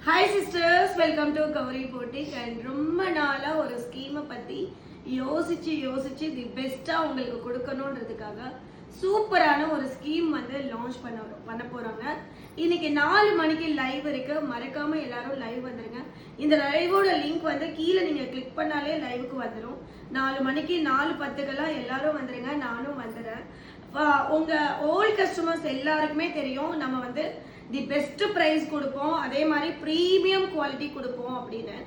Hi sisters, welcome to Gowri boutique. And ரொம்ப நாளா ஒரு ஸ்கீமை பத்தி யோசிச்சு தி பெஸ்டா உங்களுக்கு கொடுக்கணுன்றதுக்காக சூப்பரான ஒரு ஸ்கீம் வந்து லான்ச் பண்ண போறாங்க. இன்னைக்கு 4 மணிக்கு லைவ் இருக்கு. மறக்காம எல்லாரும் லைவ் வந்துருங்க. இந்த லைவோட லிங்க் வந்து கீழே நீங்க கிளிக் பண்ணாலே லைவுக்கு வந்துடும். 4 மணிக்கு 4:10 எல்லாரும் வந்துருங்க, நானும் வந்துடுறேன். உங்க ஓல்ட் கஸ்டமர்ஸ் எல்லாருக்குமே தெரியும் நம்ம வந்து தி பெஸ்ட் பிரைஸ் கொடுப்போம், அதே மாதிரி ப்ரீமியம் குவாலிட்டி கொடுப்போம் அப்படின்னு.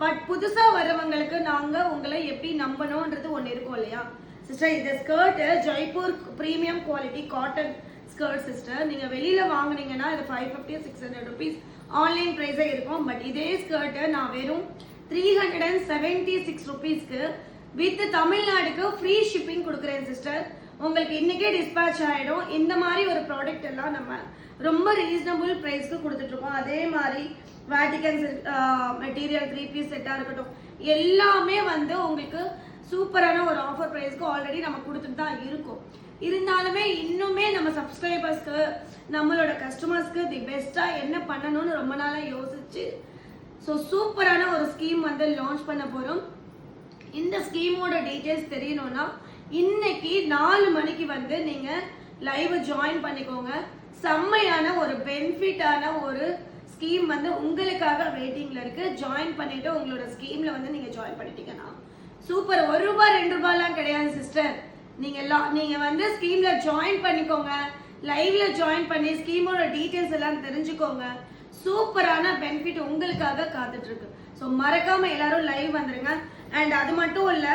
பட் புதுசா வரவங்களுக்கு நாங்க உங்களை எப்படி நம்பணும்ன்றது ஒன்று இருக்கும் இல்லையா சிஸ்டர். இந்த skirt Jaipur premium quality cotton skirt sister. நீங்க வெளியில வாங்குனீங்கன்னா இது 550-600 rupees ஆன்லைன் பிரைஸே இருக்கும். பட் இதே ஸ்கர்ட் நான் வெறும் 376 rupeesக்கு வித் தமிழ்நாடுக்கு ஃப்ரீ ஷிப்பிங் கொடுக்குறேன் சிஸ்டர். உங்களுக்கு இன்னைக்கே டிஸ்பேச் ஆயிடும். இந்த மாதிரி ஒரு ப்ராடக்ட் எல்லாம் நம்ம ரொம்ப ரீசனபிள் பிரைஸ்க்கு கொடுத்துட்டு இருக்கோம். அதே மாதிரி வேட்டிகன் மெட்டீரியல் 3 பீஸ் செட்டா இருக்கட்டும், எல்லாமே வந்து உங்களுக்கு சூப்பரான ஒரு ஆஃபர் பிரைஸ்க்கு ஆல்ரெடி நம்ம கொடுத்துட்டு தான் இருக்கோம். இருந்தாலுமே இன்னுமே நம்ம சப்ஸ்கிரைபர்ஸ்க்கு நம்மளோட கஸ்டமர்ஸ்க்கு தி பெஸ்டா என்ன பண்ணணும்னு ரொம்ப நாளா யோசிச்சு சூப்பரான ஒரு ஸ்கீம் வந்து லான்ச் பண்ண போறோம். இந்த ஸ்கீமோட டீடைல்ஸ் தெரியணும்னா இன்னைக்கு 4 மணிக்கு வந்து நீங்க லைவ் ஜாயின் பண்ணிக்கோங்க. செம்மையான ஒரு பெனிஃபிட்டான ஒரு ஸ்கீம் வந்து உங்களுக்காக வெயிட்டிங்ல இருக்கு. ஜாயின் பண்ணிட்டு உங்களோட ஸ்கீம்ல வந்து நீங்க ஜாயின் பண்ணிட்டீங்கன்னா சூப்பர். ₹1 ₹2 கிடையாது சிஸ்டர். நீங்க வந்து ஸ்கீம்ல ஜாயின் பண்ணிக்கோங்க. லைவ்ல ஜாயின் பண்ணி ஸ்கீமோட டீடைல்ஸ் எல்லாம் தெரிஞ்சுக்கோங்க. சூப்பரான பெனிஃபிட் உங்களுக்காக காத்துட்டு இருக்கு. ஸோ மறக்காம எல்லாரும் லைவ் வந்துருங்க. அண்ட் அது மட்டும் இல்ல,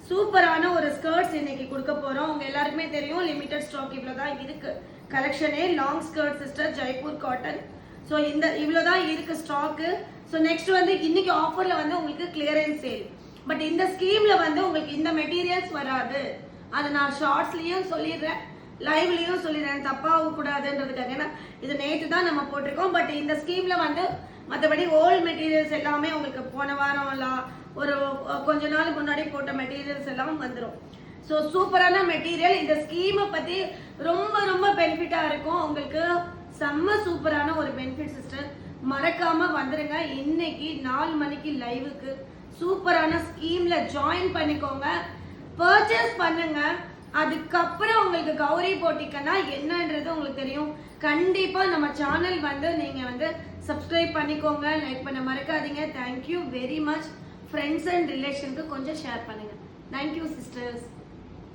சூப்பரான ஒரு ஸ்கர்ட்ஸ் இன்னைக்கு கொடுக்க போறோம். உங்க எல்லாருக்குமே தெரியும் லிமிடெட் ஸ்டாக் இவ்வளவுதான் இருக்கு. கலெக்ஷனே long skirt sister, Jaipur cotton. So இந்த இவ்வளவுதான் இருக்கு ஸ்டாக்கு. ஸோ நெக்ஸ்ட் வந்து இன்னைக்கு ஆஃபர்ல வந்து உங்களுக்கு கிளியரன்ஸ் சேல். பட் இந்த ஸ்கீம்ல வந்து உங்களுக்கு இந்த மெட்டீரியல்ஸ் வராது. அதை நான் ஷார்ட்ஸ்லயும் சொல்லிடுறேன், லைவ்லயும் சொல்லிடுறேன், தப்பாக கூடாதுன்றதுக்காக. ஏன்னா இது நேற்று தான் நம்ம போட்டிருக்கோம். பட் இந்த ஸ்கீம்ல வந்து மற்றபடி ஓல்ட் மெட்டீரியல்ஸ் எல்லாமே உங்களுக்கு போன வாரம் ஒரு கொஞ்ச நாள் முன்னாடி போட்ட மெட்டீரியல்ஸ் எல்லாம் வந்துடும். ஸோ சூப்பரான மெட்டீரியல். இந்த ஸ்கீமை பத்தி ரொம்ப ரொம்ப பெனிஃபிட்டா இருக்கும் உங்களுக்கு. செம்ம சூப்பரான ஒரு பெனிஃபிட் சிஸ்டர். மறக்காம வந்துருங்க. இன்னைக்கு 4 மணிக்கு லைவுக்கு சூப்பரான ஸ்கீம்ல ஜாயின் பண்ணிக்கோங்க, பர்ச்சேஸ் பண்ணுங்க. அதுக்கப்புறம் உங்களுக்கு கௌரி போட்டிக்கன்னா என்னன்றது உங்களுக்கு தெரியும். கண்டிப்பா நம்ம சேனல் வந்து நீங்க வந்து சப்ஸ்கிரைப் பண்ணிக்கோங்க, லைக் பண்ண மறக்காதீங்க. Thank you very much. Friends and ரிலேஷனுக்கு கொஞ்சம் ஷேர் பண்ணுங்க. Thank you sisters.